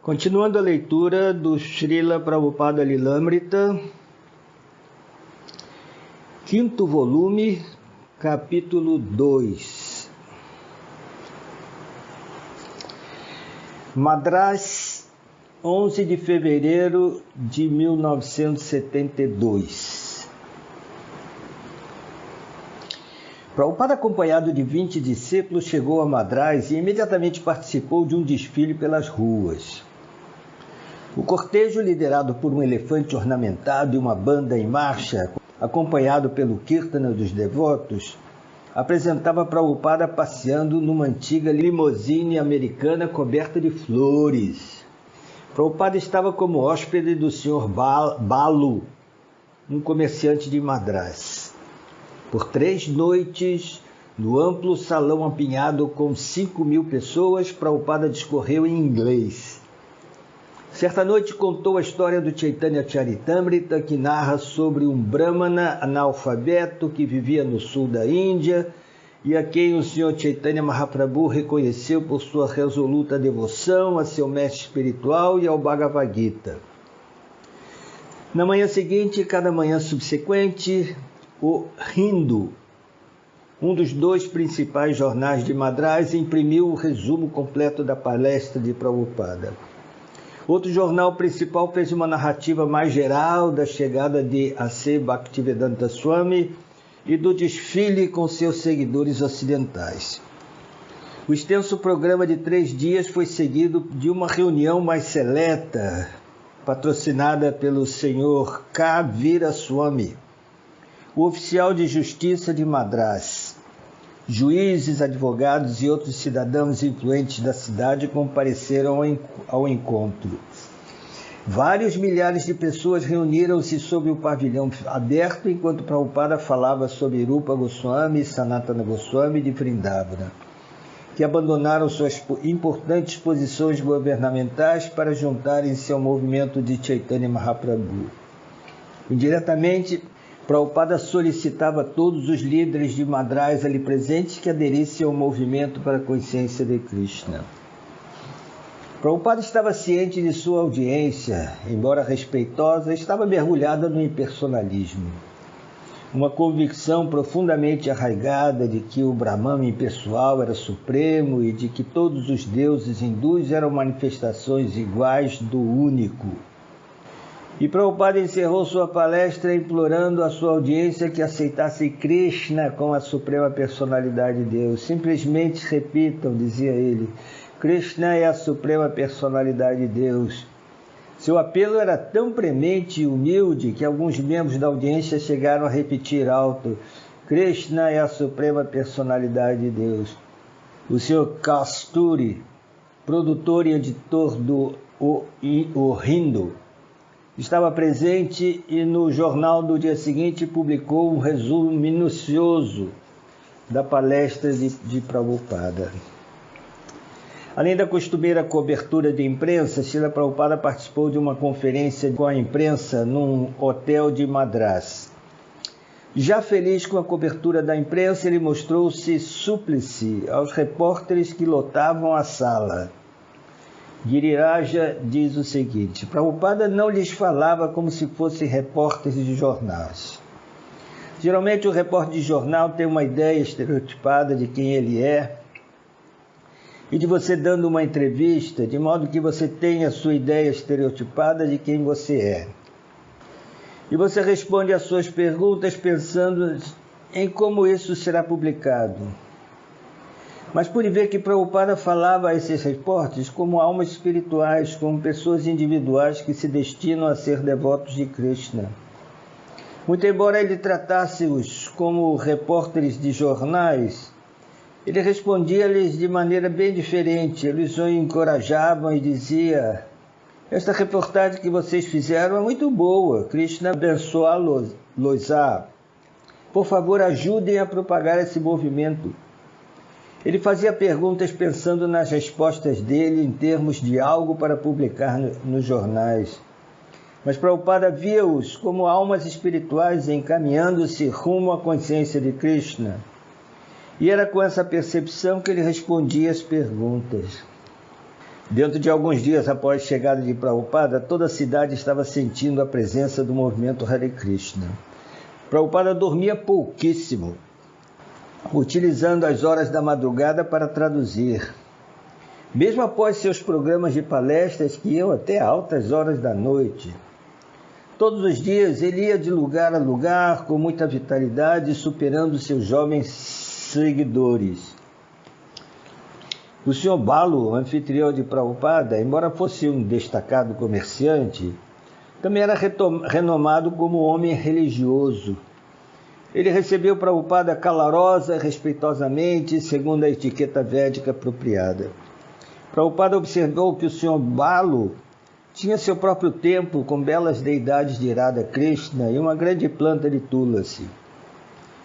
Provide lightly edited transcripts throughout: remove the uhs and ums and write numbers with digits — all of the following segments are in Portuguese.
Continuando a leitura do Srila Prabhupada Lilamrita, quinto volume, capítulo 2. Madras, 11 de fevereiro de 1972. Prabhupada, acompanhado de 20 discípulos, chegou a Madras e imediatamente participou de um desfile pelas ruas. O cortejo, liderado por um elefante ornamentado e uma banda em marcha, acompanhado pelo Kirtana dos devotos, apresentava Prabhupada passeando numa antiga limusine americana coberta de flores. Prabhupada estava como hóspede do Sr. Balu, um comerciante de Madras. Por 3 noites, no amplo salão apinhado com 5.000 pessoas, Prabhupada discorreu em inglês. Certa noite contou a história do Chaitanya Charitamrita, que narra sobre um brahmana analfabeto que vivia no sul da Índia e a quem o Sr. Chaitanya Mahaprabhu reconheceu por sua resoluta devoção a seu mestre espiritual e ao Bhagavad Gita. Na manhã seguinte e cada manhã subsequente, o Hindu, um dos 2 principais jornais de Madras, imprimiu o resumo completo da palestra de Prabhupada. Outro jornal principal fez uma narrativa mais geral da chegada de A.C. Bhaktivedanta Swami e do desfile com seus seguidores ocidentais. O extenso programa de 3 dias foi seguido de uma reunião mais seleta, patrocinada pelo Sr. K. Veeraswamy, o oficial de justiça de Madras. Juízes, advogados e outros cidadãos influentes da cidade compareceram ao encontro. Vários milhares de pessoas reuniram-se sob o pavilhão aberto enquanto Prabhupada falava sobre Rupa Goswami e Sanatana Goswami de Vrindavana, que abandonaram suas importantes posições governamentais para juntarem-se ao movimento de Chaitanya Mahaprabhu. Indiretamente, Prabhupada solicitava a todos os líderes de Madras ali presentes que aderissem ao movimento para a consciência de Krishna. Prabhupada estava ciente de sua audiência, embora respeitosa, estava mergulhada no impersonalismo. Uma convicção profundamente arraigada de que o Brahman impessoal era supremo e de que todos os deuses hindus eram manifestações iguais do único. E Prabhupada encerrou sua palestra implorando à sua audiência que aceitasse Krishna como a suprema personalidade de Deus. Simplesmente repitam, dizia ele, Krishna é a suprema personalidade de Deus. Seu apelo era tão premente e humilde que alguns membros da audiência chegaram a repetir alto, Krishna é a suprema personalidade de Deus. O Sr. Kasturi, produtor e editor do O Hindu, estava presente e no jornal do dia seguinte publicou um resumo minucioso da palestra de Prabhupada. Além da costumeira cobertura de imprensa, Srila Prabhupada participou de uma conferência com a imprensa num hotel de Madras. Já feliz com a cobertura da imprensa, ele mostrou-se súplice aos repórteres que lotavam a sala. Giriraja diz o seguinte, Prabhupada não lhes falava como se fossem repórteres de jornais. Geralmente o repórter de jornal tem uma ideia estereotipada de quem ele é e de você dando uma entrevista, de modo que você tenha a sua ideia estereotipada de quem você é. E você responde às suas perguntas pensando em como isso será publicado. Mas pude ver que Prabhupada falava a esses repórteres como almas espirituais, como pessoas individuais que se destinam a ser devotos de Krishna. Muito embora ele tratasse-os como repórteres de jornais, ele respondia-lhes de maneira bem diferente. Eles o encorajavam e dizia, esta reportagem que vocês fizeram é muito boa, Krishna abençoá-los-á. Por favor, ajudem a propagar esse movimento. Ele fazia perguntas pensando nas respostas dele em termos de algo para publicar nos jornais. Mas Prabhupada via-os como almas espirituais encaminhando-se rumo à consciência de Krishna. E era com essa percepção que ele respondia as perguntas. Dentro de alguns dias após a chegada de Prabhupada, toda a cidade estava sentindo a presença do movimento Hare Krishna. Prabhupada dormia pouquíssimo, utilizando as horas da madrugada para traduzir. Mesmo após seus programas de palestras que iam até altas horas da noite. Todos os dias ele ia de lugar a lugar com muita vitalidade, superando seus jovens seguidores. O Sr. Balu, anfitrião de Prabhupada, embora fosse um destacado comerciante, também era renomado como homem religioso. Ele recebeu Prabhupada calorosa e respeitosamente, segundo a etiqueta védica apropriada. Prabhupada observou que o Sr. Balu tinha seu próprio templo com belas deidades de Radha Krishna e uma grande planta de Tulasi.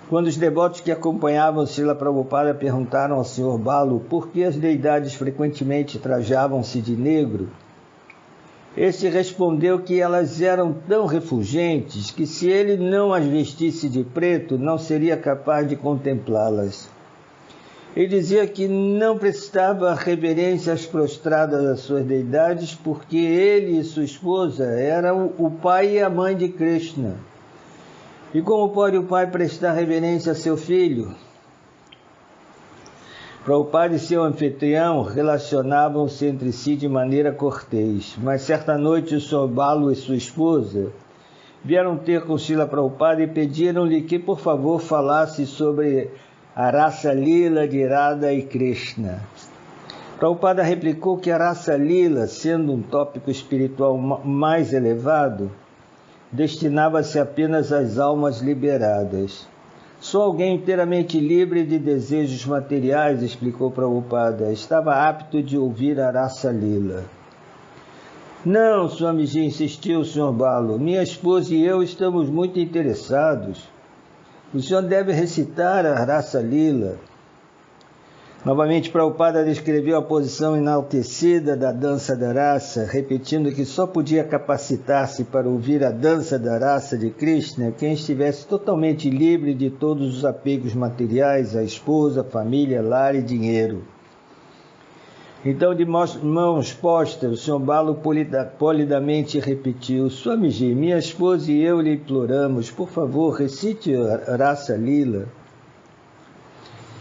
Quando os devotos que acompanhavam Srila Prabhupada perguntaram ao Sr. Balu por que as deidades frequentemente trajavam-se de negro, este respondeu que elas eram tão refulgentes que se ele não as vestisse de preto, não seria capaz de contemplá-las. Ele dizia que não prestava reverências prostradas às suas deidades porque ele e sua esposa eram o pai e a mãe de Krishna. E como pode o pai prestar reverência a seu filho? Prabhupada e seu anfitrião relacionavam-se entre si de maneira cortês, mas certa noite o Sr. Balu e sua esposa vieram ter com Srila Prabhupada e pediram-lhe que, por favor, falasse sobre a Rasa Lila de Radha e Krishna. Prabhupada replicou que a Rasa Lila, sendo um tópico espiritual mais elevado, destinava-se apenas às almas liberadas. Só alguém inteiramente livre de desejos materiais, explicou Prabhupada, estava apto de ouvir a Rasa Lila. Não, Swamiji, insistiu o Sr. Balu, minha esposa e eu estamos muito interessados. O senhor deve recitar a Rasa Lila. Novamente, Prabhupada descreveu a posição enaltecida da dança da raça, repetindo que só podia capacitar-se para ouvir a dança da raça de Krishna quem estivesse totalmente livre de todos os apegos materiais à esposa, família, lar e dinheiro. Então, de mãos postas, o Sr. Balu polidamente repetiu, Swamiji, minha esposa e eu lhe imploramos, por favor, recite a Rasa Lila.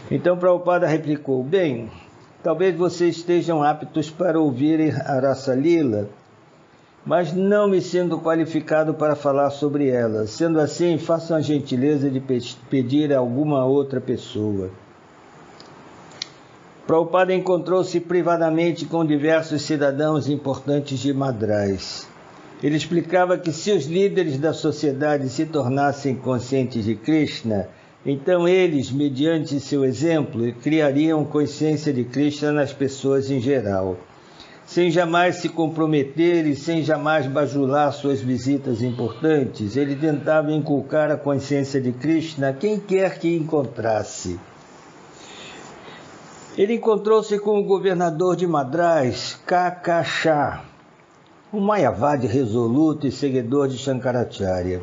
Então Prabhupada replicou, bem, talvez vocês estejam aptos para ouvirem a Rasa Lila, mas não me sinto qualificado para falar sobre ela. Sendo assim, façam a gentileza de pedir a alguma outra pessoa. Prabhupada encontrou-se privadamente com diversos cidadãos importantes de Madrás. Ele explicava que se os líderes da sociedade se tornassem conscientes de Krishna, então eles, mediante seu exemplo, criariam consciência de Krishna nas pessoas em geral. Sem jamais se comprometer e sem jamais bajular suas visitas importantes, ele tentava inculcar a consciência de Krishna a quem quer que encontrasse. Ele encontrou-se com o governador de Madrás, K.K. Shah, um Mayavadi resoluto e seguidor de Shankaracharya.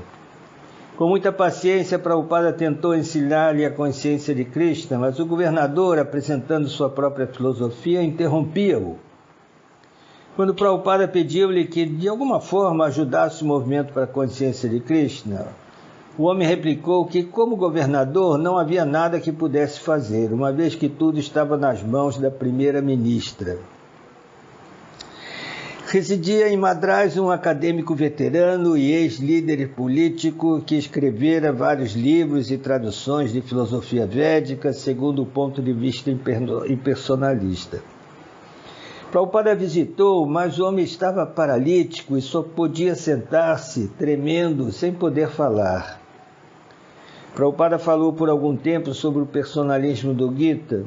Com muita paciência, Prabhupada tentou ensinar-lhe a consciência de Krishna, mas o governador, apresentando sua própria filosofia, interrompia-o. Quando Prabhupada pediu-lhe que, de alguma forma, ajudasse o movimento para a consciência de Krishna, o homem replicou que, como governador, não havia nada que pudesse fazer, uma vez que tudo estava nas mãos da primeira-ministra. Residia em Madrás um acadêmico veterano e ex-líder político que escrevera vários livros e traduções de filosofia védica segundo o ponto de vista impersonalista. Prabhupada visitou, mas o homem estava paralítico e só podia sentar-se, tremendo, sem poder falar. Prabhupada falou por algum tempo sobre o personalismo do Gita.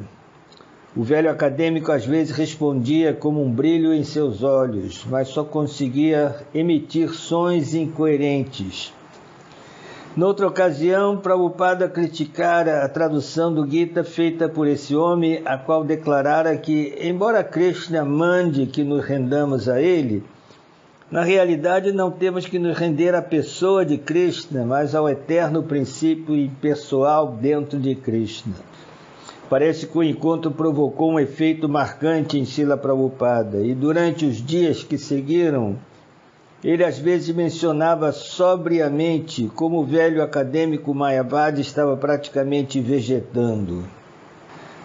O velho acadêmico às vezes respondia como um brilho em seus olhos, mas só conseguia emitir sons incoerentes. Noutra ocasião, Prabhupada criticara a tradução do Gita feita por esse homem, a qual declarara que, embora Krishna mande que nos rendamos a ele, na realidade não temos que nos render à pessoa de Krishna, mas ao eterno princípio impessoal dentro de Krishna. Parece que o encontro provocou um efeito marcante em Srila Prabhupada, e durante os dias que seguiram, ele às vezes mencionava sobriamente como o velho acadêmico Mayavadi estava praticamente vegetando.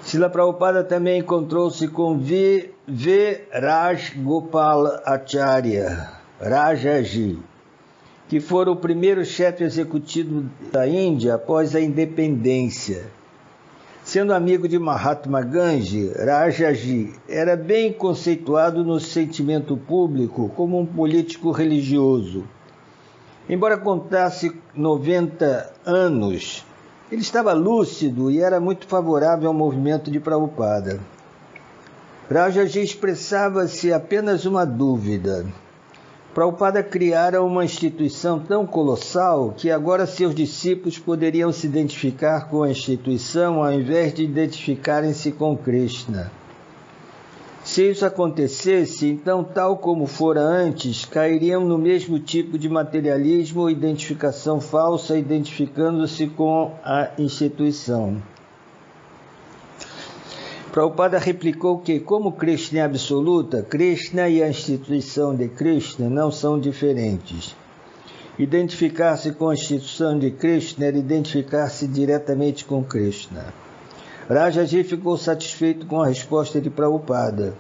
Srila Prabhupada também encontrou-se com V. Raj Gopal Acharya, Rajaji, que fora o primeiro chefe executivo da Índia após a independência. Sendo amigo de Mahatma Gandhi, Rajaji era bem conceituado no sentimento público como um político religioso. Embora contasse 90 anos, ele estava lúcido e era muito favorável ao movimento de Prabhupada. Rajaji expressava-se apenas uma dúvida. Prabhupada criara uma instituição tão colossal que agora seus discípulos poderiam se identificar com a instituição ao invés de identificarem-se com Krishna. Se isso acontecesse, então, tal como fora antes, cairiam no mesmo tipo de materialismo ou identificação falsa, identificando-se com a instituição. Prabhupada replicou que, como Krishna é absoluta, Krishna e a instituição de Krishna não são diferentes. Identificar-se com a instituição de Krishna era identificar-se diretamente com Krishna. Rajaji ficou satisfeito com a resposta de Prabhupada,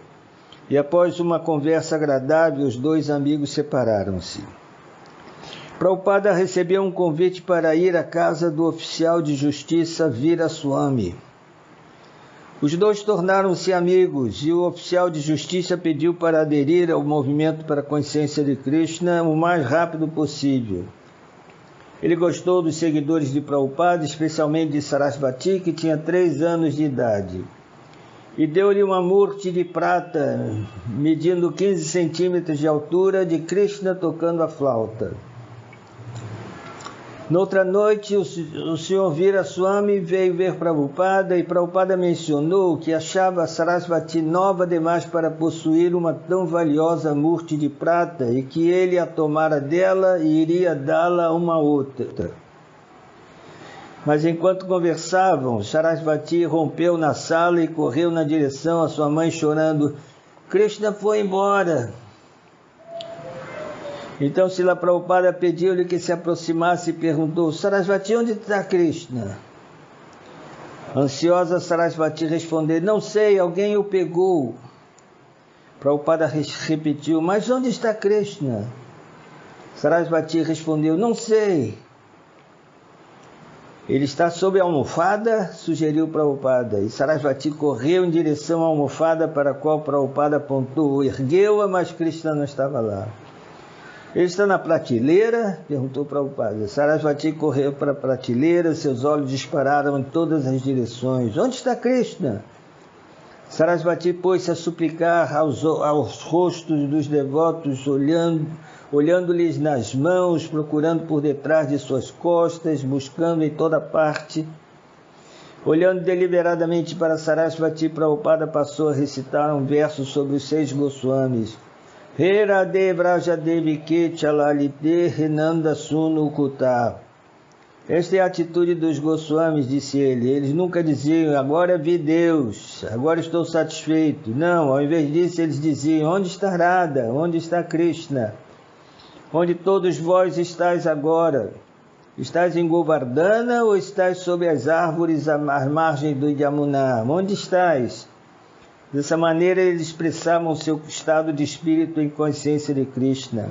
e após uma conversa agradável, os dois amigos separaram-se. Prabhupada recebeu um convite para ir à casa do oficial de justiça Viraswamy. Os dois tornaram-se amigos e o oficial de justiça pediu para aderir ao movimento para a consciência de Krishna o mais rápido possível. Ele gostou dos seguidores de Prabhupada, especialmente de Sarasvati, que tinha 3 anos de idade, e deu-lhe uma murti de prata, medindo 15 centímetros de altura, de Krishna tocando a flauta. Noutra noite, o Sr. Viraswamy veio ver Prabhupada e Prabhupada mencionou que achava Sarasvati nova demais para possuir uma tão valiosa murti de prata e que ele a tomara dela e iria dá-la a uma outra. Mas enquanto conversavam, Sarasvati rompeu na sala e correu na direção à sua mãe chorando: Krishna foi embora. Então Srila Prabhupada pediu-lhe que se aproximasse e perguntou: Sarasvati, onde está Krishna? Ansiosa, Sarasvati respondeu: não sei, alguém o pegou. Prabhupada repetiu: mas onde está Krishna? Sarasvati respondeu: não sei. Ele está sob a almofada? Sugeriu Prabhupada. E Sarasvati correu em direção à almofada para a qual Prabhupada apontou. Ergueu-a, mas Krishna não estava lá. Ele está na prateleira? Perguntou Prabhupada. Sarasvati correu para a prateleira, seus olhos dispararam em todas as direções. Onde está Krishna? Sarasvati pôs-se a suplicar aos rostos dos devotos, olhando-lhes nas mãos, procurando por detrás de suas costas, buscando em toda parte. Olhando deliberadamente para Sarasvati, Prabhupada passou a recitar um verso sobre os 6 Goswamis. Herade Vrajadevi Kechalalite Renanda Sunu Kuta. Esta é a atitude dos Goswamis, disse ele. Eles nunca diziam, agora vi Deus, agora estou satisfeito. Não, ao invés disso eles diziam, onde está Radha, onde está Krishna? Onde todos vós estáis agora? Estás em Govardhana ou estás sob as árvores à margem do Yamuna? Onde estás? Dessa maneira, eles expressavam seu estado de espírito em consciência de Krishna.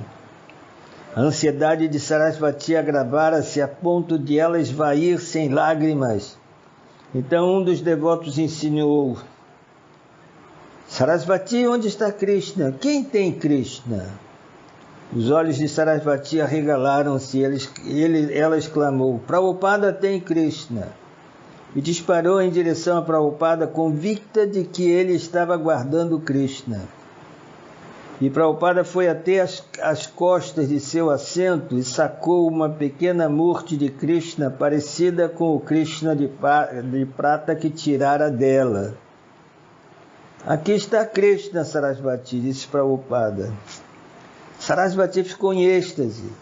A ansiedade de Sarasvati agravara-se a ponto de ela esvair-se em lágrimas. Então, um dos devotos insinuou: Sarasvati, onde está Krishna? Quem tem Krishna? Os olhos de Sarasvati arregalaram-se e ela exclamou: Prabhupada tem Krishna. E disparou em direção a Prabhupada, convicta de que ele estava guardando Krishna. E Prabhupada foi até as costas de seu assento e sacou uma pequena murti de Krishna parecida com o Krishna de prata que tirara dela. Aqui está Krishna, Sarasvati, disse Prabhupada. Sarasvati ficou em êxtase.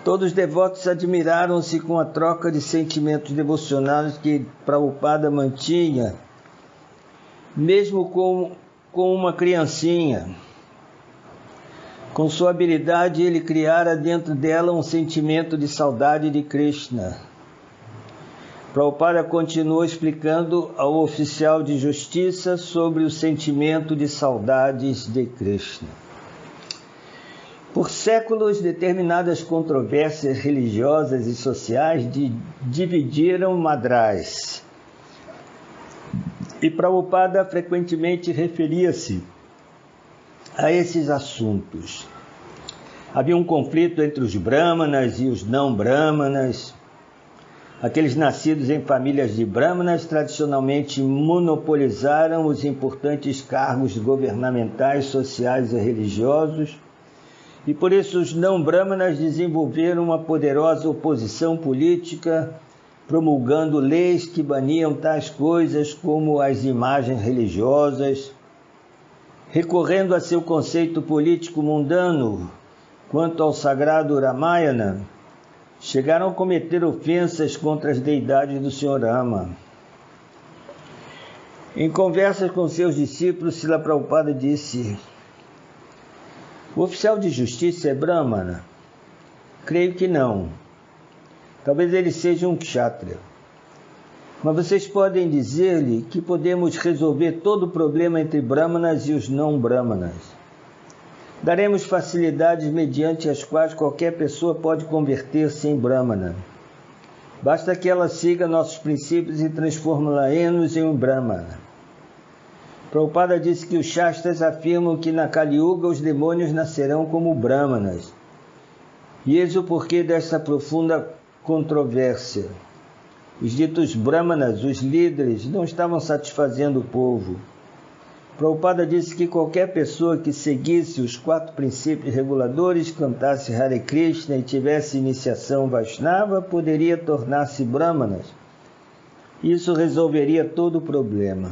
Todos os devotos admiraram-se com a troca de sentimentos devocionais que Prabhupada mantinha, mesmo com uma criancinha. Com sua habilidade, ele criara dentro dela um sentimento de saudade de Krishna. Prabhupada continuou explicando ao oficial de justiça sobre o sentimento de saudades de Krishna. Por séculos, determinadas controvérsias religiosas e sociais dividiram Madrás. E Prabhupada frequentemente referia-se a esses assuntos. Havia um conflito entre os brahmanas e os não brahmanas. Aqueles nascidos em famílias de brahmanas tradicionalmente monopolizaram os importantes cargos governamentais, sociais e religiosos, e por isso os não brahmanas desenvolveram uma poderosa oposição política, promulgando leis que baniam tais coisas como as imagens religiosas, recorrendo a seu conceito político mundano quanto ao sagrado Ramayana. Chegaram a cometer ofensas contra as deidades do Sr. Rama. Em conversas com seus discípulos, Srila Prabhupada disse: o oficial de justiça é brahmana? Creio que não. Talvez ele seja um kshatriya. Mas vocês podem dizer-lhe que podemos resolver todo o problema entre brahmanas e os não brahmanas. Daremos facilidades mediante as quais qualquer pessoa pode converter-se em brahmana. Basta que ela siga nossos princípios e transformá-la-nos em um brahmana. Prabhupada disse que os Shastras afirmam que na Kali Yuga os demônios nascerão como brahmanas. E eis o porquê desta profunda controvérsia. Os ditos brahmanas, os líderes, não estavam satisfazendo o povo. Prabhupada disse que qualquer pessoa que seguisse os 4 princípios reguladores, cantasse Hare Krishna e tivesse iniciação Vaishnava, poderia tornar-se brahmanas. Isso resolveria todo o problema.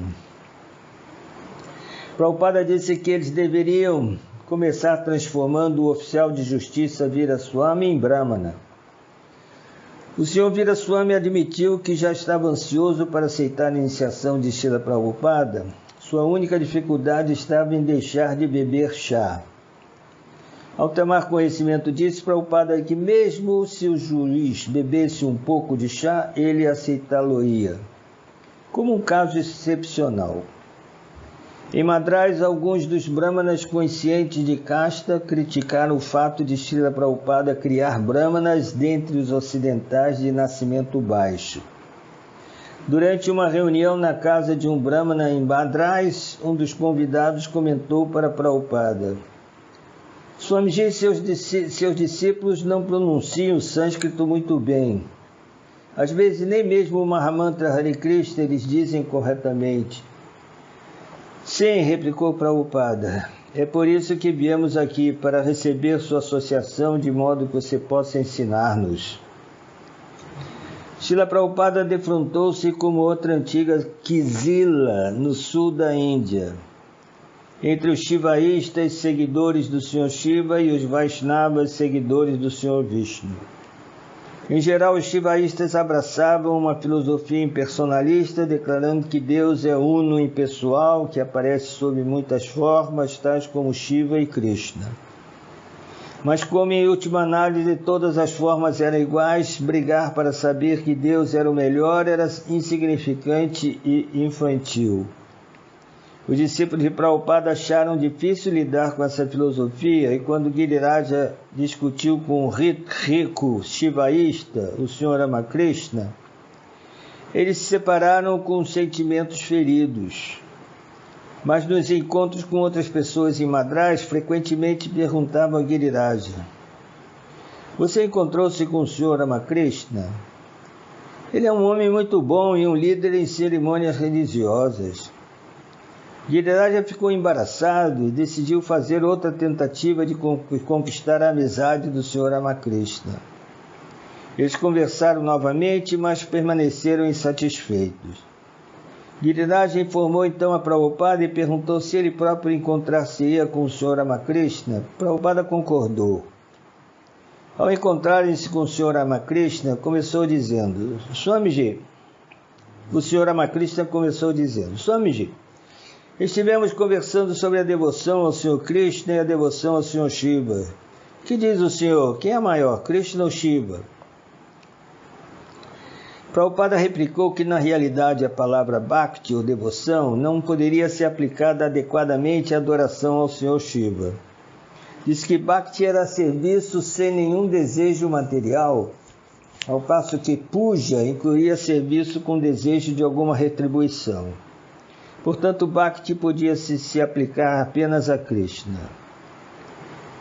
Prabhupada disse que eles deveriam começar transformando o oficial de justiça Viraswami em brahmana. O Sr. Viraswami admitiu que já estava ansioso para aceitar a iniciação de Srila Prabhupada. Sua única dificuldade estava em deixar de beber chá. Ao tomar conhecimento disso, Prabhupada que mesmo se o juiz bebesse um pouco de chá, ele aceitá-lo-ia, como um caso excepcional. Em Madrás, alguns dos brahmanas conscientes de casta criticaram o fato de Srila Prabhupada criar brahmanas dentre os ocidentais de nascimento baixo. Durante uma reunião na casa de um brahmana em Madrás, um dos convidados comentou para Prabhupada: Swamiji e seus discípulos não pronunciam o sânscrito muito bem. Às vezes nem mesmo o Mahamantra Hare Krishna eles dizem corretamente. Sim, replicou Prabhupada, é por isso que viemos aqui, para receber sua associação, de modo que você possa ensinar-nos. Srila Prabhupada defrontou-se como outra antiga Kizila, no sul da Índia, entre os Shivaístas, seguidores do Sr. Shiva, e os Vaishnavas, seguidores do Sr. Vishnu. Em geral, os Shivaístas abraçavam uma filosofia impersonalista, declarando que Deus é uno impessoal, que aparece sob muitas formas, tais como Shiva e Krishna. Mas como em última análise todas as formas eram iguais, brigar para saber que Deus era o melhor era insignificante e infantil. Os discípulos de Prabhupada acharam difícil lidar com essa filosofia, e quando Giriraja discutiu com o rico shivaísta, o Sr. Ramakrishna, eles se separaram com sentimentos feridos. Mas nos encontros com outras pessoas em Madrás, frequentemente perguntavam a Giriraja: você encontrou-se com o Sr. Ramakrishna? Ele é um homem muito bom e um líder em cerimônias religiosas. Giriraja ficou embaraçado e decidiu fazer outra tentativa de conquistar a amizade do Sr. Ramakrishna. Eles conversaram novamente, mas permaneceram insatisfeitos. Giriraja informou então a Prabhupada e perguntou se ele próprio encontrar-se-ia com o Sr. Ramakrishna. Prabhupada concordou. Ao encontrarem-se com o Sr. Ramakrishna, começou dizendo: Swamiji, Swamiji, estivemos conversando sobre a devoção ao Sr. Krishna e a devoção ao Sr. Shiva. Que diz o senhor? Quem é maior, Krishna ou Shiva? Prabhupada replicou que, na realidade, a palavra Bhakti, ou devoção, não poderia ser aplicada adequadamente à adoração ao Sr. Shiva. Disse que Bhakti era serviço sem nenhum desejo material, ao passo que Puja incluía serviço com desejo de alguma retribuição. Portanto, Bhakti podia se aplicar apenas a Krishna.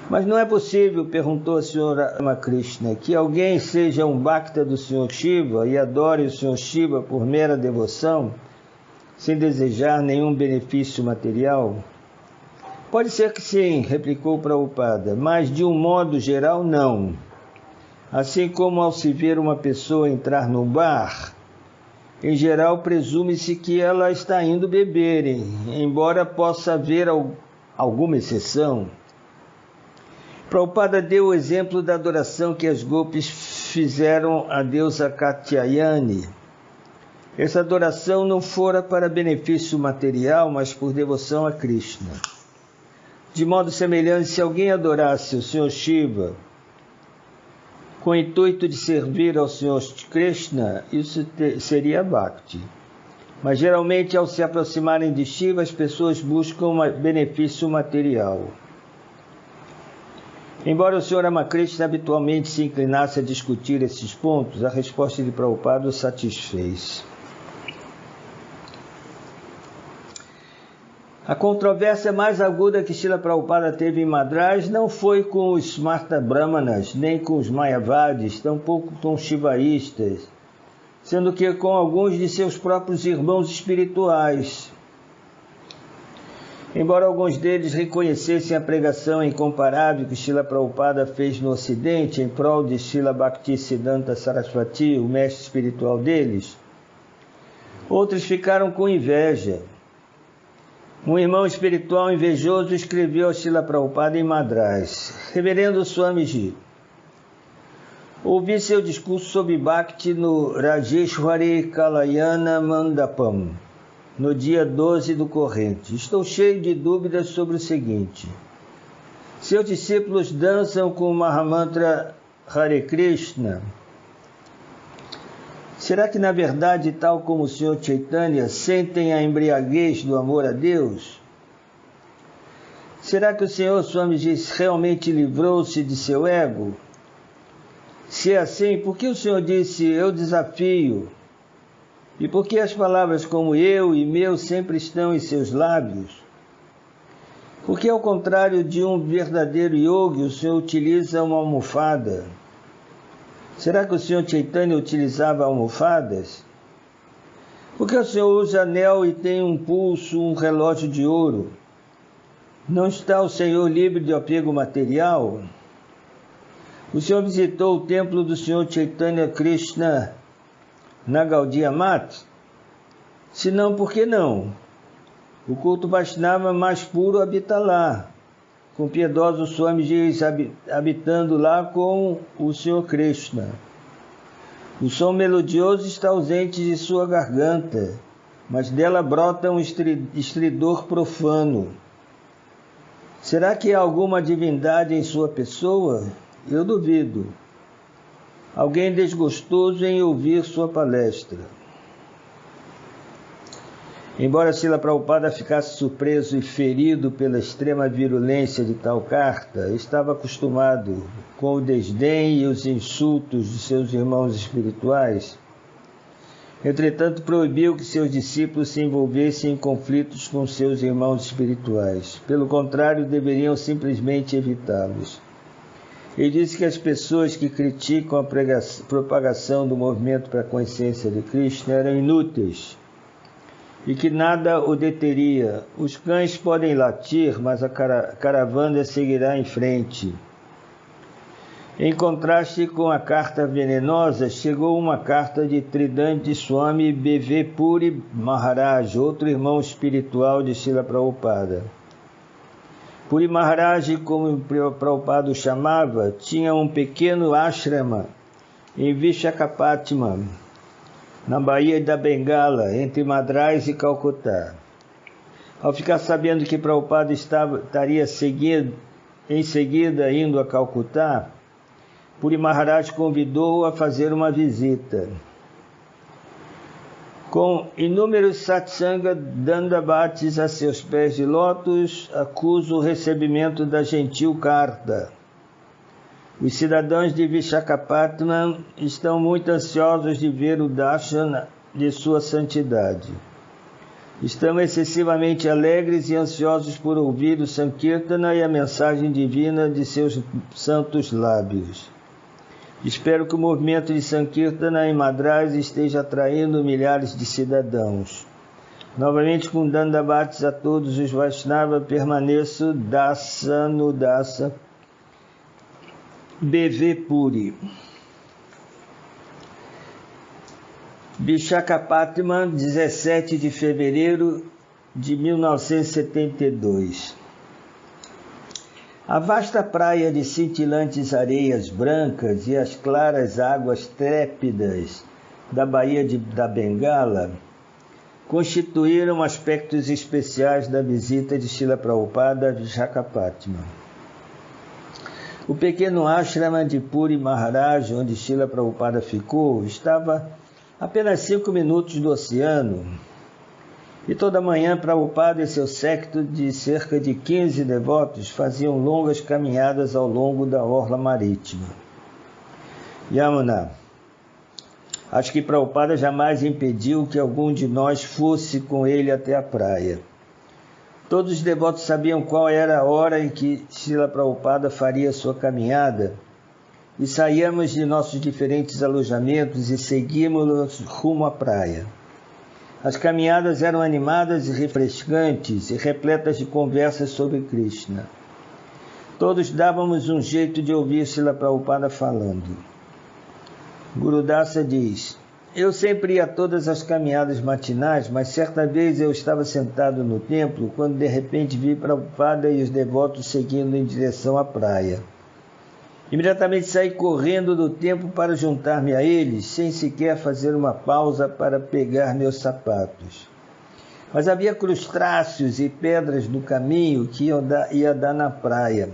Mas não é possível, perguntou a Sra. Ramakrishna, que alguém seja um Bhakta do Sr. Shiva e adore o Sr. Shiva por mera devoção, sem desejar nenhum benefício material? Pode ser que sim, replicou Prabhupada, mas de um modo geral não. Assim como ao se ver uma pessoa entrar num bar, em geral presume-se que ela está indo beber, embora possa haver alguma exceção. Prabhupada deu o exemplo da adoração que as gopis fizeram à deusa Katyayani. Essa adoração não fora para benefício material, mas por devoção a Krishna. De modo semelhante, se alguém adorasse o Sr. Shiva com o intuito de servir ao Sr. Krishna, isso seria Bhakti. Mas geralmente, ao se aproximarem de Shiva, as pessoas buscam um benefício material. Embora o Sr. Ramakrishna habitualmente se inclinasse a discutir esses pontos, a resposta de Prabhupada o satisfez. A controvérsia mais aguda que Srila Prabhupada teve em Madras não foi com os Smarta Brahmanas, nem com os Mayavadis, tampouco com os Shivaístas, sendo que com alguns de seus próprios irmãos espirituais. Embora alguns deles reconhecessem a pregação incomparável que Srila Prabhupada fez no Ocidente em prol de Srila Bhaktisiddhanta Saraswati, o mestre espiritual deles, outros ficaram com inveja. Um irmão espiritual invejoso escreveu a Srila Prabhupada em Madras: Reverendo Swamiji, ouvi seu discurso sobre Bhakti no Rajeshwari Kalayana Mandapam, no dia 12 do corrente. Estou cheio de dúvidas sobre o seguinte: seus discípulos dançam com o Mahamantra Hare Krishna. Será que, na verdade, tal como o Sr. Chaitanya, sentem a embriaguez do amor a Deus? Será que o Sr. Swamiji realmente livrou-se de seu ego? Se é assim, por que o Senhor disse, eu desafio? E por que as palavras como eu e meu sempre estão em seus lábios? Por que, ao contrário de um verdadeiro yogi, o Senhor utiliza uma almofada? Será que o Sr. Chaitanya utilizava almofadas? Por que o Senhor usa anel e tem um pulso, um relógio de ouro? Não está o Senhor livre de apego material? O Senhor visitou o templo do Sr. Chaitanya Krishna na Gaudiya Mat? Se não, por que não? O culto Vaishnava mais puro habita lá, com piedosos Swamijis habitando lá com o Sr. Krishna. O som melodioso está ausente de sua garganta, mas dela brota um estridor profano. Será que há alguma divindade em sua pessoa? Eu duvido. Alguém desgostoso em ouvir sua palestra. Embora Srila Prabhupada ficasse surpreso e ferido pela extrema virulência de tal carta, estava acostumado com o desdém e os insultos de seus irmãos espirituais. Entretanto, proibiu que seus discípulos se envolvessem em conflitos com seus irmãos espirituais. Pelo contrário, deveriam simplesmente evitá-los. Ele disse que as pessoas que criticam a propagação do movimento para a consciência de Krishna eram inúteis e que nada o deteria. Os cães podem latir, mas a caravana seguirá em frente. Em contraste com a carta venenosa, chegou uma carta de Tridandi Swami B.V. Puri Maharaj, outro irmão espiritual de Srila Prabhupada. Puri Maharaj, como Prabhupada o chamava, tinha um pequeno ashrama em Vishakhapatnam, na Baía da Bengala, entre Madrás e Calcutá. Ao ficar sabendo que Prabhupada estaria em seguida indo a Calcutá, Puri Maharaj convidou-o a fazer uma visita. Com inúmeros satsanga dandavatis a seus pés de lótus, acuso o recebimento da gentil carta. Os cidadãos de Vishakhapatnam estão muito ansiosos de ver o darshan de sua santidade. Estão excessivamente alegres e ansiosos por ouvir o Sankirtana e a mensagem divina de seus santos lábios. Espero que o movimento de Sankirtana em Madrás esteja atraindo milhares de cidadãos. Novamente, com Dandavatis a todos os Vaishnava, permaneço Dasa no Dasa BV Puri. Vishakhapatnam, 17 de fevereiro de 1972. A vasta praia de cintilantes areias brancas e as claras águas trépidas da Baía da Bengala constituíram aspectos especiais da visita de Srila Prabhupada a Vishakhapatnam. O pequeno ashrama de Puri Maharaj, onde Srila Prabhupada ficou, estava a apenas 5 minutos do oceano. E toda manhã Prabhupada e seu séquito de cerca de 15 devotos faziam longas caminhadas ao longo da orla marítima. Yamuna, acho que Prabhupada jamais impediu que algum de nós fosse com ele até a praia. Todos os devotos sabiam qual era a hora em que Srila Prabhupada faria sua caminhada, e saíamos de nossos diferentes alojamentos e seguíamos rumo à praia. As caminhadas eram animadas e refrescantes e repletas de conversas sobre Krishna. Todos dávamos um jeito de ouvir Srila Prabhupada falando. Gurudasa diz: eu sempre ia a todas as caminhadas matinais, mas certa vez eu estava sentado no templo quando de repente vi Prabhupada e os devotos seguindo em direção à praia. Imediatamente saí correndo do templo para juntar-me a eles, sem sequer fazer uma pausa para pegar meus sapatos. Mas havia crustáceos e pedras no caminho que ia dar na praia.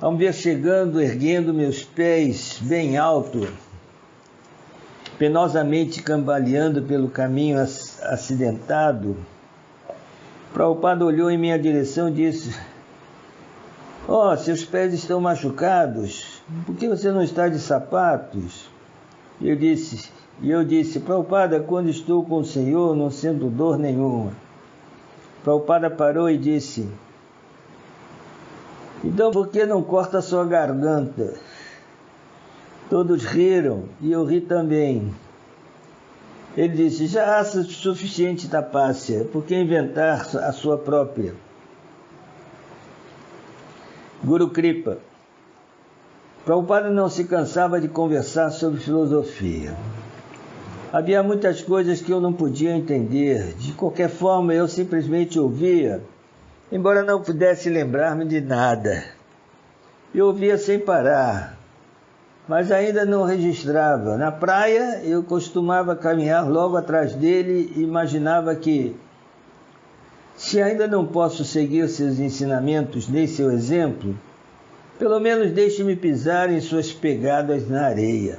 Ao me ver chegando, erguendo meus pés bem alto, penosamente cambaleando pelo caminho acidentado, Prabhupada olhou em minha direção e disse: seus pés estão machucados, por que você não está de sapatos? E eu disse, Prabhupada, quando estou com o Senhor, não sinto dor nenhuma. Prabhupada parou e disse: então por que não corta a sua garganta? Todos riram e eu ri também. Ele disse: já há suficiente tapácia, por que inventar a sua própria? Guru Kripa. Prabhupada não se cansava de conversar sobre filosofia. Havia muitas coisas que eu não podia entender. De qualquer forma, eu simplesmente ouvia, embora não pudesse lembrar-me de nada. Eu ouvia sem parar, mas ainda não registrava. Na praia, eu costumava caminhar logo atrás dele e imaginava que, se ainda não posso seguir seus ensinamentos nem seu exemplo, pelo menos deixe-me pisar em suas pegadas na areia.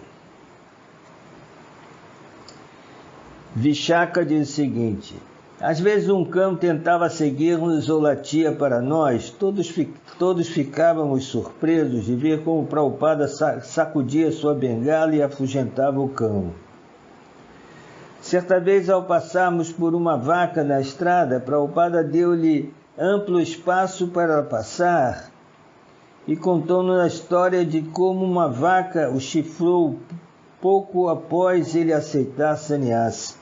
Vishaka diz o seguinte: às vezes um cão tentava seguir-nos ou latia para nós, todos ficávamos surpresos de ver como Prabhupada sacudia sua bengala e afugentava o cão. Certa vez, ao passarmos por uma vaca na estrada, Prabhupada deu-lhe amplo espaço para passar e contou-nos a história de como uma vaca o chifrou pouco após ele aceitar sannyasa.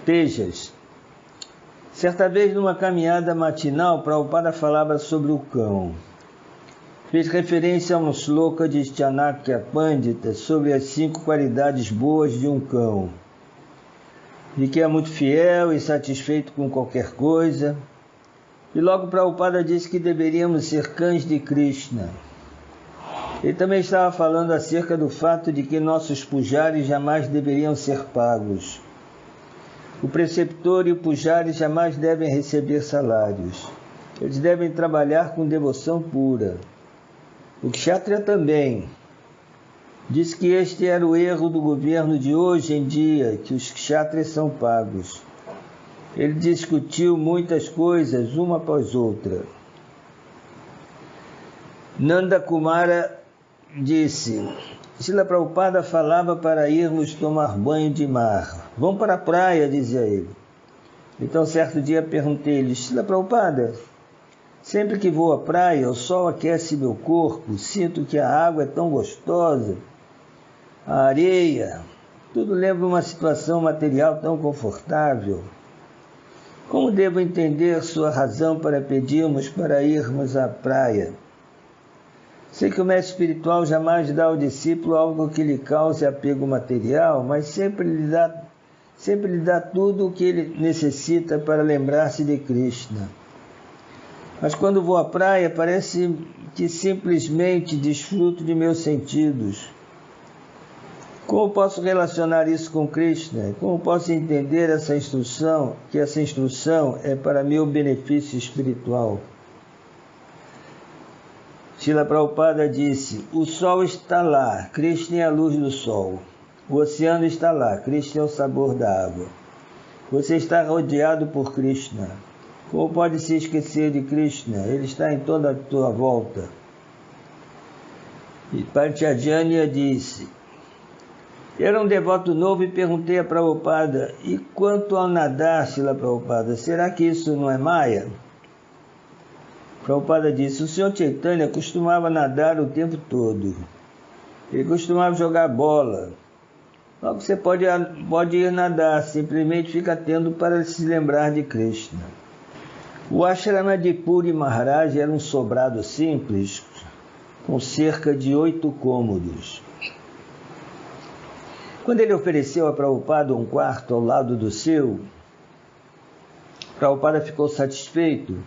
Tejas. Certa vez, numa caminhada matinal, Prabhupada falava sobre o cão. Fez referência a um sloka de Chanakya Pandita sobre as 5 qualidades boas de um cão. De que é muito fiel e satisfeito com qualquer coisa, E logo Prabhupada disse que deveríamos ser cães de Krishna. Ele também estava falando acerca do fato de que nossos pujaris jamais deveriam ser pagos. O preceptor e o pujari jamais devem receber salários. Eles devem trabalhar com devoção pura. O kshatriya também. Disse que este era o erro do governo de hoje em dia, que os kshatriyas são pagos. Ele discutiu muitas coisas, uma após outra. Nanda Kumara disse: Srila Prabhupada falava para irmos tomar banho de mar. Vamos para a praia, dizia ele. Então, certo dia, perguntei-lhe: Srila Prabhupada, sempre que vou à praia, o sol aquece meu corpo, sinto que a água é tão gostosa, a areia, tudo lembra uma situação material tão confortável. Como devo entender sua razão para pedirmos para irmos à praia? Sei que o mestre espiritual jamais dá ao discípulo algo que lhe cause apego material, mas sempre lhe dá tudo o que ele necessita para lembrar-se de Krishna. Mas quando vou à praia, parece que simplesmente desfruto de meus sentidos. Como posso relacionar isso com Krishna? Como posso entender essa instrução, que essa instrução é para meu benefício espiritual? Srila Prabhupada disse: o sol está lá, Krishna é a luz do sol. O oceano está lá, Krishna é o sabor da água. Você está rodeado por Krishna. Como pode se esquecer de Krishna? Ele está em toda a tua volta. E Panchajanya disse: era um devoto novo e perguntei a Prabhupada: e quanto ao nadar, Srila Prabhupada, será que isso não é Maya? Prabhupada disse: o Senhor Chaitanya costumava nadar o tempo todo. Ele costumava jogar bola. Logo você pode ir nadar, simplesmente fica atento para se lembrar de Krishna. O ashrama de Puri Maharaj era um sobrado simples, com cerca de 8 cômodos. Quando ele ofereceu a Prabhupada um quarto ao lado do seu, Prabhupada ficou satisfeito,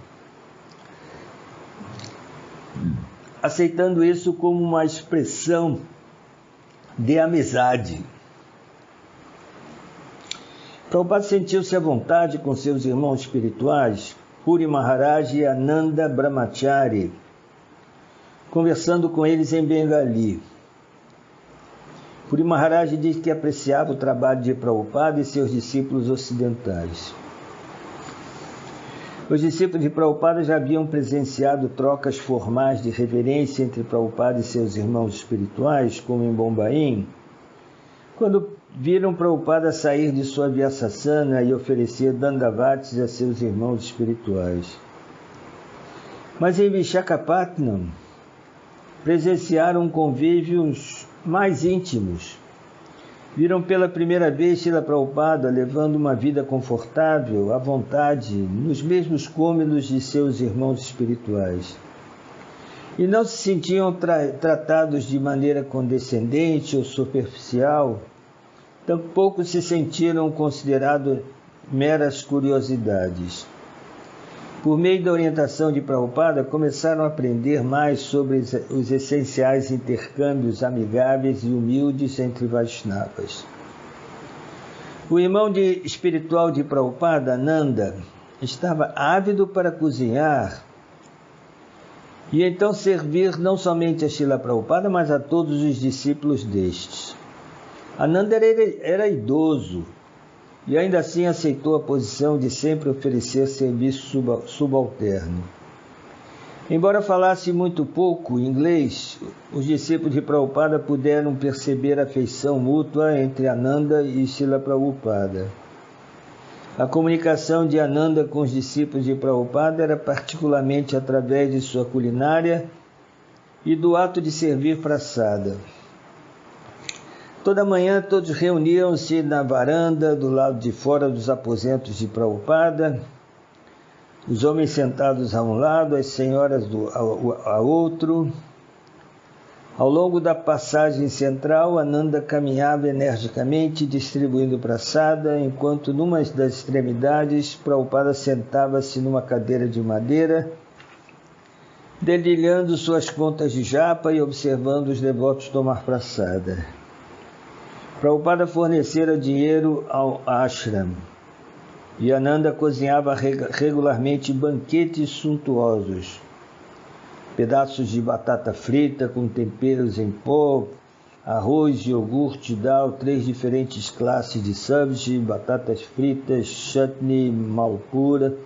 aceitando isso como uma expressão de amizade. Prabhupada sentiu-se à vontade com seus irmãos espirituais, Puri Maharaj e Ananda Brahmachari, conversando com eles em Bengali. Puri Maharaj disse que apreciava o trabalho de Prabhupada e seus discípulos ocidentais. Os discípulos de Prabhupada já haviam presenciado trocas formais de reverência entre Prabhupada e seus irmãos espirituais, como em Bombaim, quando viram Prabhupada sair de sua Vyasasana e oferecer dandavatis a seus irmãos espirituais. Mas em Visakhapatnam, presenciaram convívios mais íntimos. Viram pela primeira vez Srila Prabhupada levando uma vida confortável, à vontade, nos mesmos cômodos de seus irmãos espirituais. E não se sentiam tratados de maneira condescendente ou superficial, tampouco se sentiram considerados meras curiosidades. Por meio da orientação de Prabhupada, começaram a aprender mais sobre os essenciais intercâmbios amigáveis e humildes entre Vaishnavas. O irmão espiritual de Prabhupada, Nanda, estava ávido para cozinhar e então servir não somente a Srila Prabhupada, mas a todos os discípulos destes. Ananda era idoso, e ainda assim aceitou a posição de sempre oferecer serviço subalterno. Embora falasse muito pouco inglês, os discípulos de Prabhupada puderam perceber a afeição mútua entre Ananda e Srila Prabhupada. A comunicação de Ananda com os discípulos de Prabhupada era particularmente através de sua culinária e do ato de servir praçada. Toda manhã todos reuniam-se na varanda do lado de fora dos aposentos de Prabhupada, os homens sentados a um lado, as senhoras a outro. Ao longo da passagem central, Ananda caminhava energicamente, distribuindo prasada, enquanto numa das extremidades, Prabhupada sentava-se numa cadeira de madeira, dedilhando suas contas de japa e observando os devotos tomar prasada. Prabhupada fornecera dinheiro ao ashram, e Ananda cozinhava regularmente banquetes suntuosos. Pedaços de batata frita com temperos em pó, arroz, iogurte, dal, 3 diferentes classes de sabji, batatas fritas, chutney, malpura,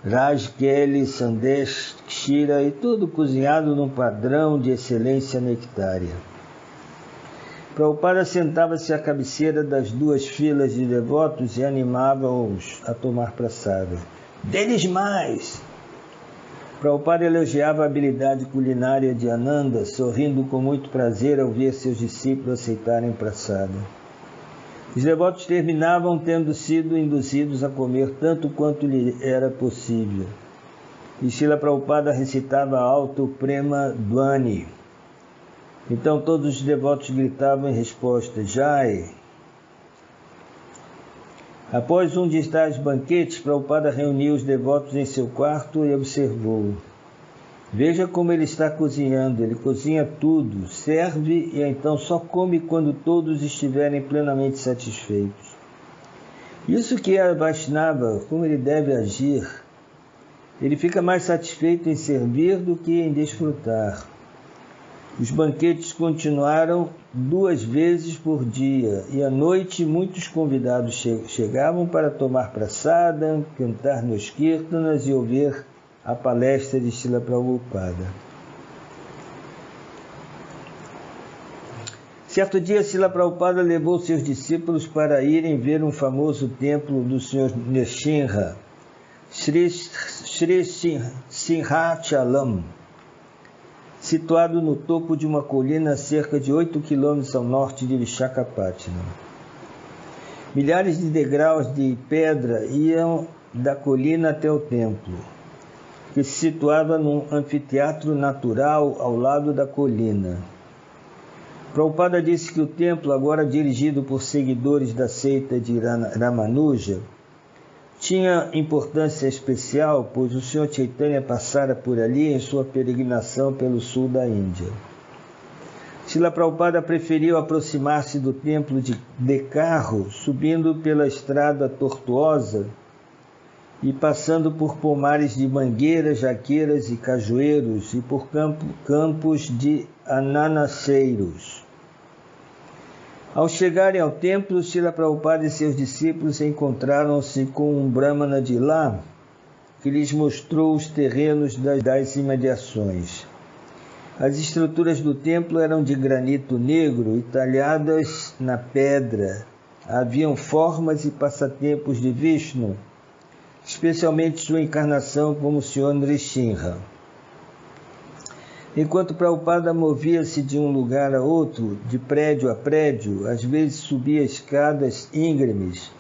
rajgeli, sandesh, kshira e tudo cozinhado num padrão de excelência nectária. Prabhupada sentava-se à cabeceira das 2 filas de devotos e animava-os a tomar prasada. Deles mais! Prabhupada elogiava a habilidade culinária de Ananda, sorrindo com muito prazer ao ver seus discípulos aceitarem prasada. Os devotos terminavam tendo sido induzidos a comer tanto quanto lhe era possível. E Srila Prabhupada recitava alto o Prema Dhvani. Então todos os devotos gritavam em resposta, Jai! Após um de tais banquetes, Prabhupada reuniu os devotos em seu quarto e observou. Veja como ele está cozinhando, ele cozinha tudo, serve e então só come quando todos estiverem plenamente satisfeitos. Isso que é a Vaishnava, como ele deve agir. Ele fica mais satisfeito em servir do que em desfrutar. Os banquetes continuaram 2 vezes por dia, e à noite muitos convidados chegavam para tomar prasada, cantar nos kirtanas e ouvir a palestra de Srila Prabhupada. Certo dia, Srila Prabhupada levou seus discípulos para irem ver um famoso templo do Sr. Nrsimha, Sri Simhachalam, situado no topo de uma colina a cerca de 8 quilômetros ao norte de Visakhapatnam. Milhares de degraus de pedra iam da colina até o templo, que se situava num anfiteatro natural ao lado da colina. Prabhupada disse que o templo, agora dirigido por seguidores da seita de Ramanuja, tinha importância especial, pois o Sr. Chaitanya passara por ali em sua peregrinação pelo sul da Índia. Srila Prabhupada preferiu aproximar-se do templo de carro, subindo pela estrada tortuosa e passando por pomares de mangueiras, jaqueiras e cajueiros e por campos de ananaceiros. Ao chegarem ao templo, Srila Prabhupada e seus discípulos encontraram-se com um brahmana de lá, que lhes mostrou os terrenos das imediações. As estruturas do templo eram de granito negro e talhadas na pedra. Haviam formas e passatempos de Vishnu, especialmente sua encarnação como Sr. Nrsimha. Enquanto Prabhupada movia-se de um lugar a outro, de prédio a prédio, às vezes subia escadas íngremes,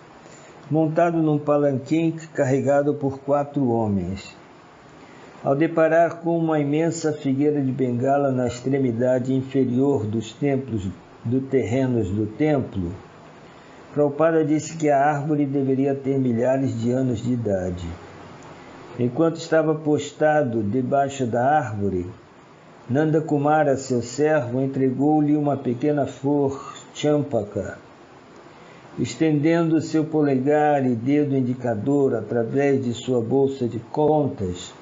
montado num palanquim carregado por 4 homens. Ao deparar com uma imensa figueira de bengala na extremidade inferior dos terrenos do templo, Prabhupada disse que a árvore deveria ter milhares de anos de idade. Enquanto estava postado debaixo da árvore, Nanda Kumara, seu servo, entregou-lhe uma pequena flor champaka. Estendendo seu polegar e dedo indicador através de sua bolsa de contas,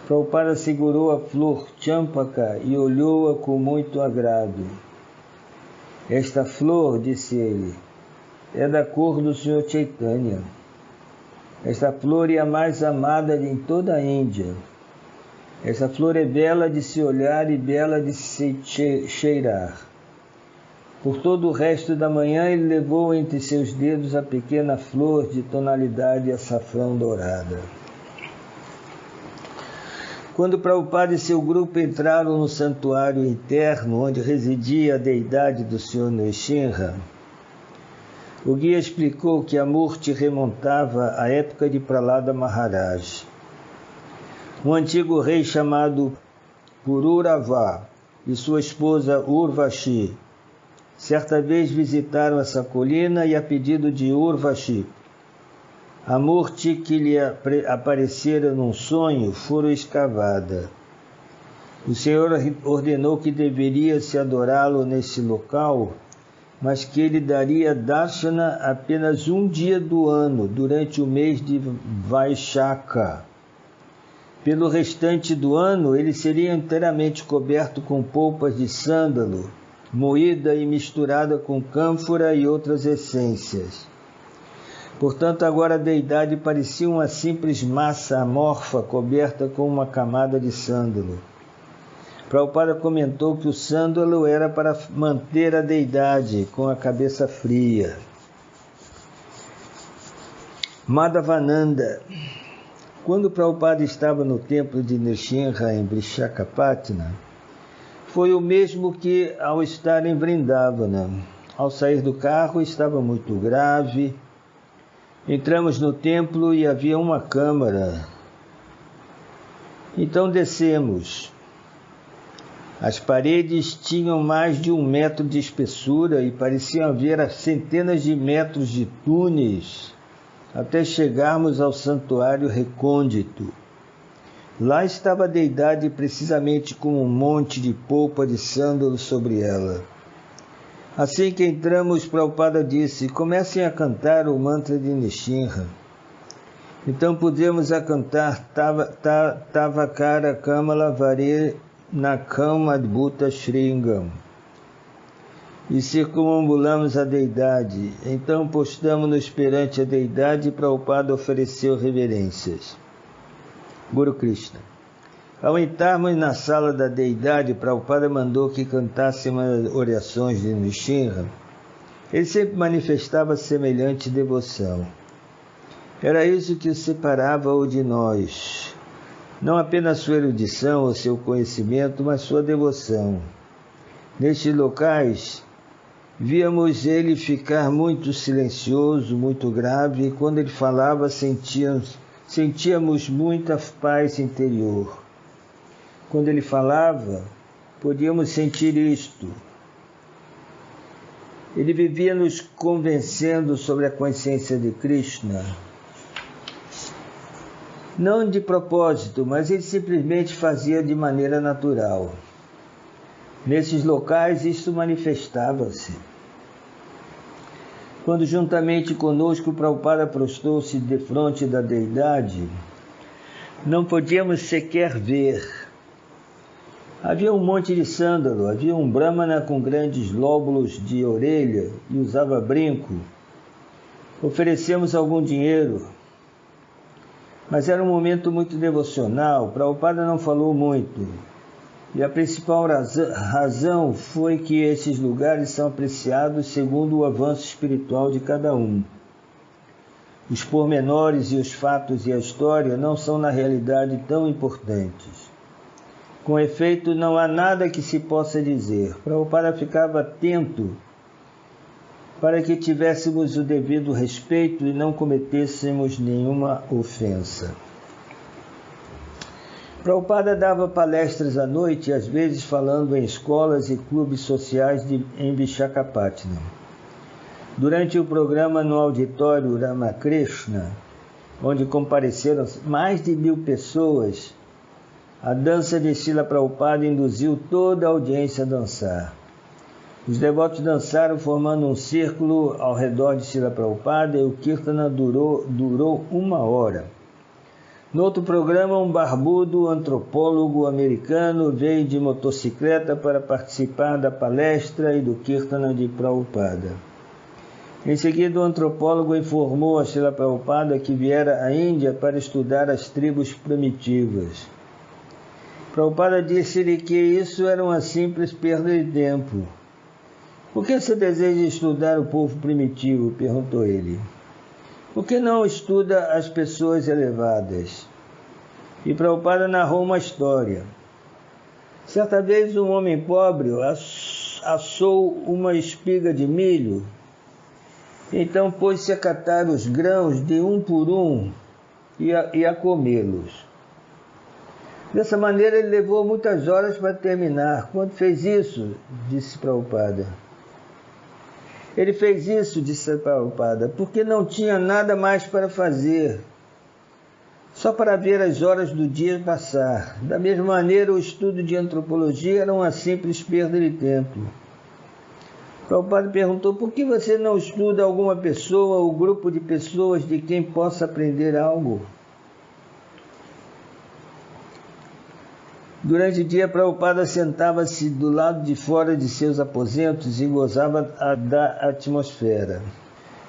Prabhupada segurou a flor champaka e olhou-a com muito agrado. Esta flor, disse ele, é da cor do Sr. Chaitanya. Esta flor é a mais amada em toda a Índia. Essa flor é bela de se olhar e bela de se cheirar. Por todo o resto da manhã ele levou entre seus dedos a pequena flor de tonalidade açafrão dourada. Quando Prabhupada e seu grupo entraram no santuário interno onde residia a deidade do Sr. Nrsimha, o guia explicou que a Murti remontava à época de Prahlada Maharaj. Um antigo rei chamado Pururava e sua esposa Urvashi, certa vez visitaram essa colina e, a pedido de Urvashi, a Murti que lhe aparecera num sonho fora escavada. O Senhor ordenou que deveria se adorá-lo nesse local, mas que ele daria darshana apenas um dia do ano, durante o mês de Vaishakha. Pelo restante do ano, ele seria inteiramente coberto com polpas de sândalo, moída e misturada com cânfora e outras essências. Portanto, agora a deidade parecia uma simples massa amorfa coberta com uma camada de sândalo. Prabhupada comentou que o sândalo era para manter a deidade com a cabeça fria. Madhavananda. Quando Prabhupada estava no templo de Nrsimha em Vishakhapatnam, foi o mesmo que ao estar em Vrindavana. Ao sair do carro estava muito grave. Entramos no templo e havia uma câmara. Então descemos. As paredes tinham mais de 1 metro de espessura e pareciam haver centenas de metros de túneis até chegarmos ao santuário recôndito. Lá estava a deidade precisamente com um monte de polpa de sândalo sobre ela. Assim que entramos, Prabhupada disse: comecem a cantar o mantra de Nrsimha. Então pudemos a cantar Tavakara Kamala Vare Nakam Adbhuta Shringam. E circumambulamos a deidade. Então postamos-nos perante a deidade e Prabhupada ofereceu reverências. Guru Krishna. Ao entrarmos na sala da deidade, Prabhupada mandou que cantássemos orações de Nrsimha. Ele sempre manifestava semelhante devoção. Era isso que o separava de nós. Não apenas sua erudição ou seu conhecimento, mas sua devoção. Nestes locais, víamos ele ficar muito silencioso, muito grave, e quando ele falava, sentíamos muita paz interior. Quando ele falava, podíamos sentir isto. Ele vivia nos convencendo sobre a consciência de Krishna. Não de propósito, mas ele simplesmente fazia de maneira natural. Nesses locais, isso manifestava-se. Quando juntamente conosco Prabhupada prostou-se defronte da deidade, não podíamos sequer ver. Havia um monte de sândalo, havia um brahmana com grandes lóbulos de orelha e usava brinco. Oferecemos algum dinheiro, mas era um momento muito devocional. Prabhupada não falou muito. E a principal razão foi que esses lugares são apreciados segundo o avanço espiritual de cada um. Os pormenores e os fatos e a história não são na realidade tão importantes. Com efeito, não há nada que se possa dizer. Prabhupada ficava atento para que tivéssemos o devido respeito e não cometêssemos nenhuma ofensa. Prabhupada dava palestras à noite, às vezes falando em escolas e clubes sociais em Vishakhapatnam. Durante o programa no auditório Ramakrishna, onde compareceram mais de 1000 pessoas, a dança de Srila Prabhupada induziu toda a audiência a dançar. Os devotos dançaram formando um círculo ao redor de Srila Prabhupada e o Kirtana durou 1 hora. No outro programa, um barbudo antropólogo americano veio de motocicleta para participar da palestra e do Kirtana de Prabhupada. Em seguida, o antropólogo informou a Srila Prabhupada que viera à Índia para estudar as tribos primitivas. Prabhupada disse-lhe que isso era uma simples perda de tempo. Por que você deseja estudar o povo primitivo? Perguntou ele. Por que não estuda as pessoas elevadas? E Prabhupada narrou uma história. Certa vez um homem pobre assou uma espiga de milho, então pôs-se a catar os grãos de um por um e a comê-los. Dessa maneira ele levou muitas horas para terminar. Quando fez isso, disse Prabhupada. Ele fez isso, disse Prabhupada, porque não tinha nada mais para fazer, só para ver as horas do dia passar. Da mesma maneira, o estudo de antropologia era uma simples perda de tempo. Prabhupada perguntou, por que você não estuda alguma pessoa ou grupo de pessoas de quem possa aprender algo? Durante o dia, Prabhupada sentava-se do lado de fora de seus aposentos e gozava da atmosfera.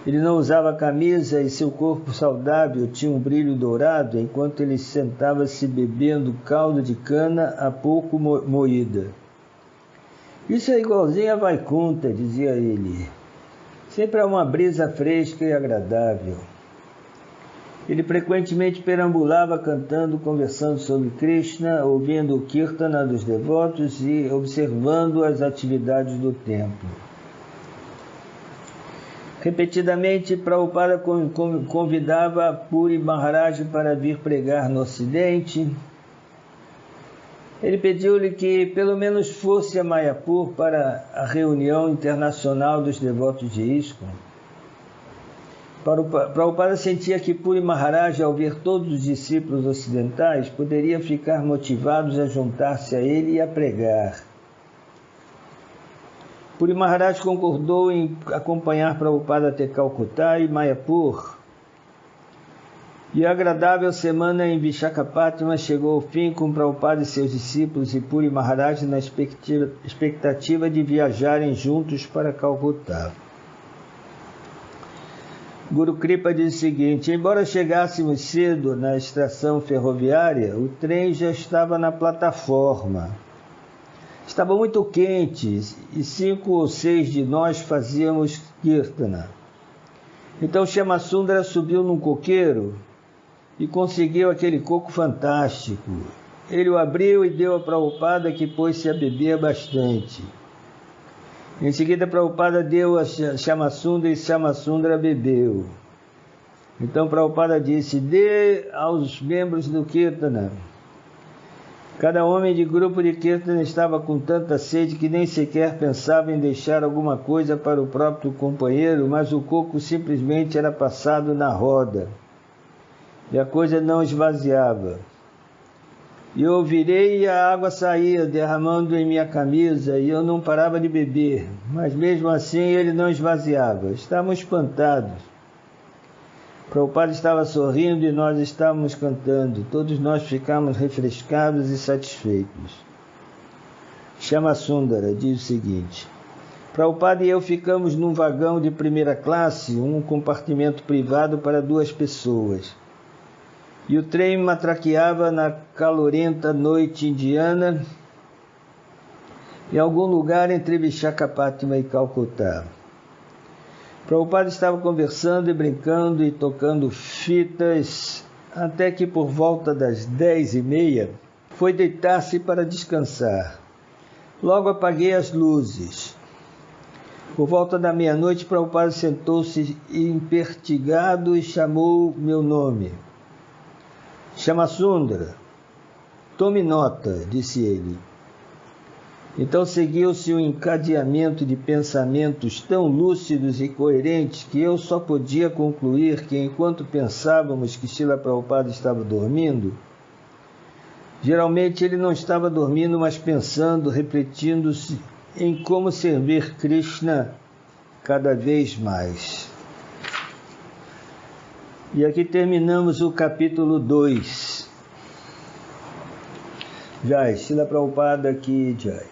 Ele não usava camisa e seu corpo saudável tinha um brilho dourado, enquanto ele sentava-se bebendo caldo de cana há pouco moída. Isso é igualzinho a Vaikunta, dizia ele. Sempre há uma brisa fresca e agradável. Ele frequentemente perambulava cantando, conversando sobre Krishna, ouvindo o Kirtana dos devotos e observando as atividades do templo. Repetidamente, Prabhupada convidava Puri Maharaj para vir pregar no Ocidente. Ele pediu-lhe que pelo menos fosse a Mayapur para a reunião internacional dos devotos de ISKCON. Prabhupada sentia que Puri Maharaj, ao ver todos os discípulos ocidentais, poderia ficar motivados a juntar-se a ele e a pregar. Puri Maharaj concordou em acompanhar Prabhupada até Calcutá e Mayapur. E a agradável semana em Visakhapatnam chegou ao fim com Prabhupada e seus discípulos e Puri Maharaj na expectativa de viajarem juntos para Calcutá. Guru Kripa diz o seguinte, embora chegássemos cedo na estação ferroviária, o trem já estava na plataforma. Estava muito quente e 5 ou 6 de nós fazíamos Kirtana. Então Shyamasundara subiu num coqueiro e conseguiu aquele coco fantástico. Ele o abriu e deu a Prabhupada, que pôs-se a beber bastante. Em seguida, Prabhupada deu a Shyamasundara e Shyamasundara bebeu. Então Prabhupada disse, dê aos membros do Kirtana. Cada homem de grupo de Kirtana estava com tanta sede que nem sequer pensava em deixar alguma coisa para o próprio companheiro, mas o coco simplesmente era passado na roda. E a coisa não esvaziava. E eu virei e a água saía, derramando em minha camisa, e eu não parava de beber. Mas mesmo assim ele não esvaziava. Estávamos espantados. Prabhupada estava sorrindo e nós estávamos cantando. Todos nós ficamos refrescados e satisfeitos. Shyamasundara diz o seguinte. Prabhupada e eu ficamos num vagão de primeira classe, um compartimento privado para 2 pessoas. E o trem matraqueava na calorenta noite indiana em algum lugar entre Visakhapatnam e Calcutá. Prabhupada estava conversando e brincando e tocando fitas, até que por volta das 10h30 foi deitar-se para descansar. Logo apaguei as luzes. Por volta da meia-noite, Prabhupada sentou-se impertigado e chamou meu nome. Shyamasundara, tome nota, disse ele. Então seguiu-se um encadeamento de pensamentos tão lúcidos e coerentes que eu só podia concluir que enquanto pensávamos que Srila Prabhupada estava dormindo, geralmente ele não estava dormindo, mas pensando, refletindo-se em como servir Krishna cada vez mais. E aqui terminamos o capítulo 2. Jai, Srila Prabhupada Ki Jai.